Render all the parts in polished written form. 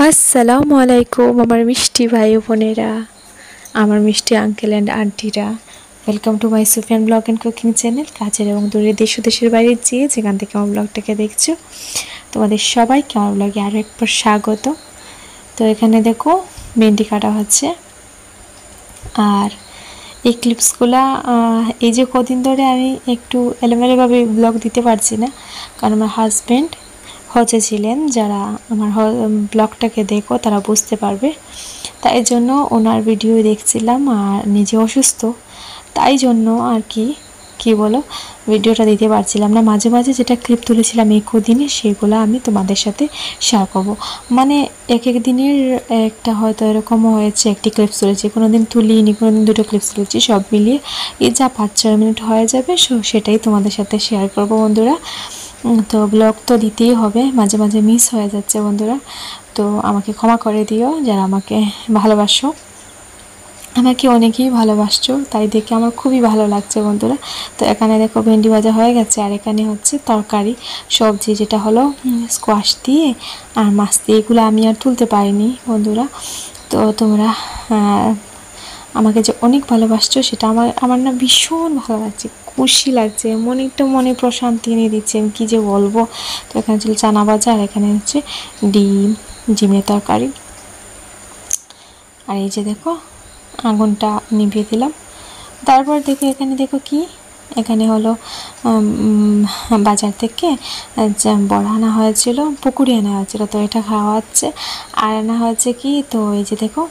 আসসালামু আলাইকুম আমার মিষ্টি ভাই বোনেরা, আমার মিষ্টি আঙ্কেল অ্যান্ড আন্টিরা। Welcome to my Sufiyan blog and cooking channel. কাছের এবং দূরের দেশ ও দেশের বাইরে যেখান থেকে আমার ব্লগটাকে দেখছো, তোমাদের সবাইকে আমার ব্লগে আরও একবার স্বাগত। তো এখানে দেখো ভেন্ডি কাটা হচ্ছে। আর এই ক্লিপসগুলো এই যে কদিন ধরে আমি একটু এলোমেলোভাবে ব্লগ দিতে পারছি না, কারণ আমার হাজব্যান্ড হজে ছিলেন। যারা আমার ব্লগটাকে দেখো তারা বুঝতে পারবে। তাই জন্য ওনার ভিডিও দেখছিলাম, আর নিজে অসুস্থ, তাই জন্য আর কি বলো ভিডিওটা দিতে পারছিলাম না। মাঝে মাঝে যেটা ক্লিপ তুলেছিলাম এই কদিনে, সেগুলো আমি তোমাদের সাথে শেয়ার করব। মানে এক এক দিনের একটা হয়তো এরকমও হয়েছে, একটি ক্লিপস তুলেছি, কোনো দিন তুলিনি, কোনো দিন দুটো ক্লিপস তুলেছি, সব মিলিয়ে এই যা 5-4 মিনিট হয়ে যাবে, সেটাই তোমাদের সাথে শেয়ার করব বন্ধুরা। তো ব্লগ তো দিতেই হবে, মাঝে মাঝে মিস হয়ে যাচ্ছে বন্ধুরা, তো আমাকে ক্ষমা করে দিও যারা আমাকে ভালোবাসো। আমাকে অনেকেই ভালোবাসছো, তাই দেখে আমার খুবই ভালো লাগছে বন্ধুরা। তো এখানে দেখো ভেন্ডি ভাজা হয়ে গেছে, আর এখানে হচ্ছে তরকারি সবজি, যেটা হলো স্কোয়াশ দিয়ে আর মাছ দিয়ে। এগুলো আমি আর তুলতে পারিনি বন্ধুরা। তো তোমরা আমাকে যে অনেক ভালোবাসছো, সেটা আমার না ভীষণ ভালো লাগছে, খুশি লাগছে, মনে প্রশান্তি এনে দিচ্ছে, আমি কী যে বলবো। তো এখানে ছিল চানা ভাজা, আর এখানে হচ্ছে ডিমের তরকারি। আর এই যে দেখো আগুনটা নিভিয়ে দিলাম। তারপর দেখো এখানে দেখো কি, এখানে হলো বাজার থেকে বড়া আনা হয়েছিল, পুকুরি আনা হয়েছিল, তো এটা খাওয়া হচ্ছে। আর আনা হয়েছে কি, তো এই যে দেখো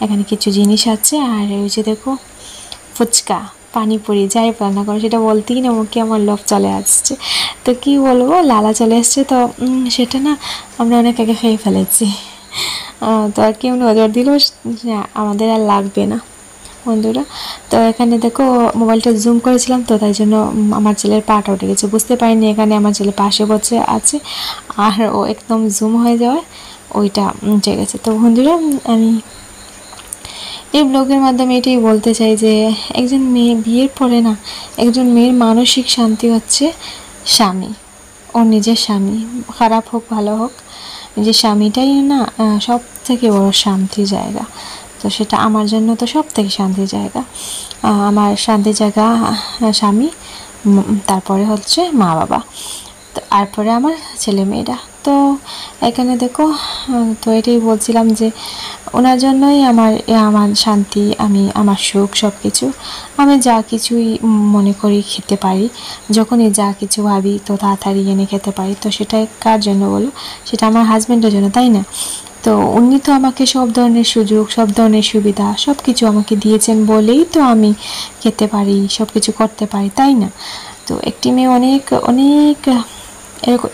এখানে কিছু জিনিস আছে। আর ওই যে দেখো ফুচকা, পানিপুরি, যাই রান্না করে সেটা বলতেই না মুখে আমার লোভ চলে আসছে। তো কি বলবো, লালা চলে আসছে। তো সেটা না আমরা অনেক আগে খেয়ে ফেলেছি, তো আর কি এমনি অর্ডার দিলেও আমাদের আর লাগবে না বন্ধুরা। তো এখানে দেখো মোবাইলটা জুম করেছিলাম, তো তাই জন্য আমার ছেলের পাটা উঠে গেছে, বুঝতে পারিনি এখানে আমার ছেলে পাশে বসে আছে, আর ও একদম জুম হয়ে যাওয়ায় ওইটা উঠে গেছে। তো বন্ধুরা আমি এই ব্লগের মাধ্যমে এটাই বলতে চাই যে একজন মেয়ে বিয়ের পরে না, একজন মেয়ের মানসিক শান্তি হচ্ছে স্বামী, ওর নিজের স্বামী, খারাপ হোক ভালো হোক, নিজের স্বামীটাই না সব থেকে বড় শান্তির জায়গা। তো সেটা আমার জন্য তো সব থেকে শান্তির জায়গা, আমার শান্তির জায়গা স্বামী, তারপরে হচ্ছে মা বাবা, তারপরে আমার ছেলে মেয়েরা। তো এখানে দেখো, তো এটাই বলছিলাম যে ওনার জন্যই আমার শান্তি, আমার সুখ, সব কিছু। আমি যা কিছুই মনে করি খেতে পারি, যখনই যা কিছু ভাবি তো তাড়াতাড়ি এনে খেতে পারি, তো সেটা কার জন্য বলো, সেটা আমার হাজব্যান্ডের জন্য, তাই না? তো উনি তো আমাকে সব ধরনের সুযোগ, সব ধরনের সুবিধা, সব কিছু আমাকে দিয়েছেন বলেই তো আমি খেতে পারি, সব কিছু করতে পারি, তাই না? তো একটি মেয়ে অনেক অনেক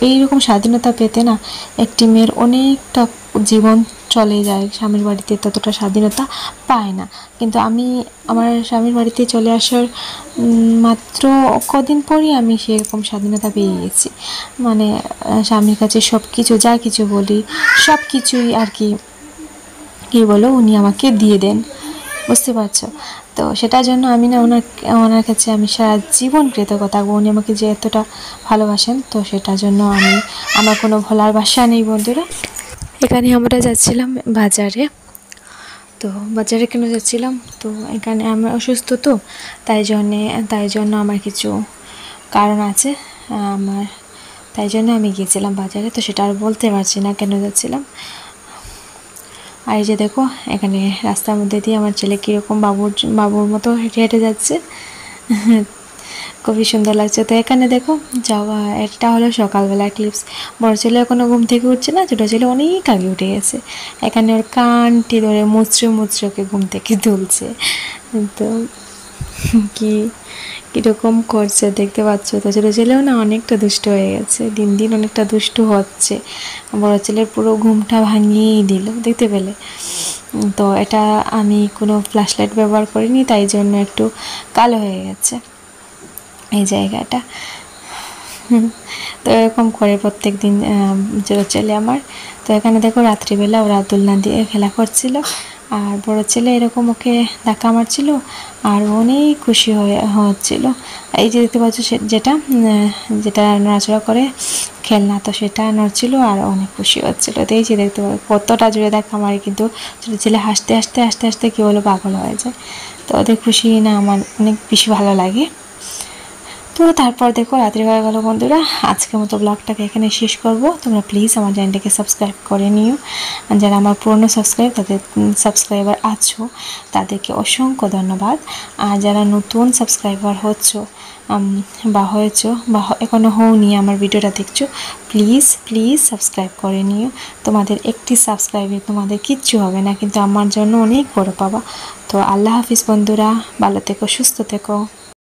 এইরকম স্বাধীনতা পেতে না, একটি মেয়ের অনেকটা জীবন চলে যায়, স্বামীর বাড়িতে ততটা স্বাধীনতা পায় না। কিন্তু আমি আমার স্বামীর বাড়িতে চলে আসার মাত্র কদিন পরই আমি সেরকম স্বাধীনতা পেয়ে গেছি। মানে স্বামীর কাছে সব কিছু, যা কিছু বলি সব কিছুই আর কি বলো, উনি আমাকে দিয়ে দেন, বুঝতে পারছো? তো সেটার জন্য আমি না ওনার কাছে আমি সারা জীবন কৃতজ্ঞ থাকবো। উনি আমাকে যে এতটা ভালোবাসেন, তো সেটার জন্য আমার কোনো ভোলার ভাষা নেই বন্ধুরা। এখানে আমরা যাচ্ছিলাম বাজারে, তো বাজারে কেন যাচ্ছিলাম, তো এখানে আমরা অসুস্থ, তো তাই জন্য আমার কিছু কারণ আছে আমার, তাই জন্য আমি গিয়েছিলাম বাজারে। তো সেটা আর বলতে পারছি না কেন যাচ্ছিলাম। আর এই যে দেখো এখানে রাস্তার মধ্যে দিয়ে আমার ছেলে কীরকম বাবুর মতো হেঁটে হেঁটে যাচ্ছে, খুবই সুন্দর লাগছে। তো এখানে দেখো যাওয়া, এটা হলো সকালবেলা ক্লিপস। বড় ছেলে এখনও ঘুম থেকে উঠছে না, ছোটো ছেলে অনেক আগে উঠে গেছে। এখানে ওর কানটি ধরে মুচড়ে ঘুম থেকে তুলছে। তো কীরকম করছে দেখতে পাচ্ছ। তো ছোটো ছেলেও না অনেকটা দুষ্টু হয়ে গেছে, দিন দিন অনেকটা দুষ্টু হচ্ছে। বড় ছেলের পুরো ঘুমটা ভাঙিয়েই দিল দেখতে পেলে। তো এটা আমি কোনো ফ্ল্যাশ লাইট ব্যবহার করিনি, তাই জন্য একটু কালো হয়ে গেছে এই জায়গাটা। তো এরকম করে প্রত্যেক দিন ছেলে আমার। তো এখানে দেখো রাত্রিবেলা ওরা দোলনা দিয়ে খেলা করছিল, আর বড় ছেলে এরকম ওকে ধাক্কা মারছিল আর অনেক খুশি হচ্ছিল। এই যে দেখতে পাচ্ছ যেটা যেটা নড়াচড়া করে খেলনা, তো সেটা নড়ছিল আর অনেক খুশি হচ্ছিল। তো এই যে দেখতে পাবো কতটা জোরে ধাক্কা মারে, কিন্তু ছোটো ছেলে হাসতে হাসতে হাসতে হাসতে কী বলো পাগল হয়ে যায়। তো ওদের খুশি না আমার অনেক বেশি ভালো লাগে। তো তারপর দেখো রাত্রি হয়ে গেল বন্ধুরা, আজকের মতো ব্লগটাকে এখানে শেষ করব। তোমরা প্লিজ আমার চ্যানেলটাকে সাবস্ক্রাইব করে নিও। যারা আমার পুরনো সাবস্ক্রাইবার আছো তাদেরকে অসংখ্য ধন্যবাদ। আর যারা নতুন সাবস্ক্রাইবার হচ্ছ বা হয়েছো বা এখনও হওনি, আমার ভিডিওটা দেখছো, প্লিজ সাবস্ক্রাইব করে নিও। তোমাদের একটি সাবস্ক্রাইবে তোমাদের কিচ্ছু হবে না, কিন্তু আমার জন্য অনেক বড় পাবা। তো আল্লাহ হাফিজ বন্ধুরা, ভালো থেকো, সুস্থ থেকো।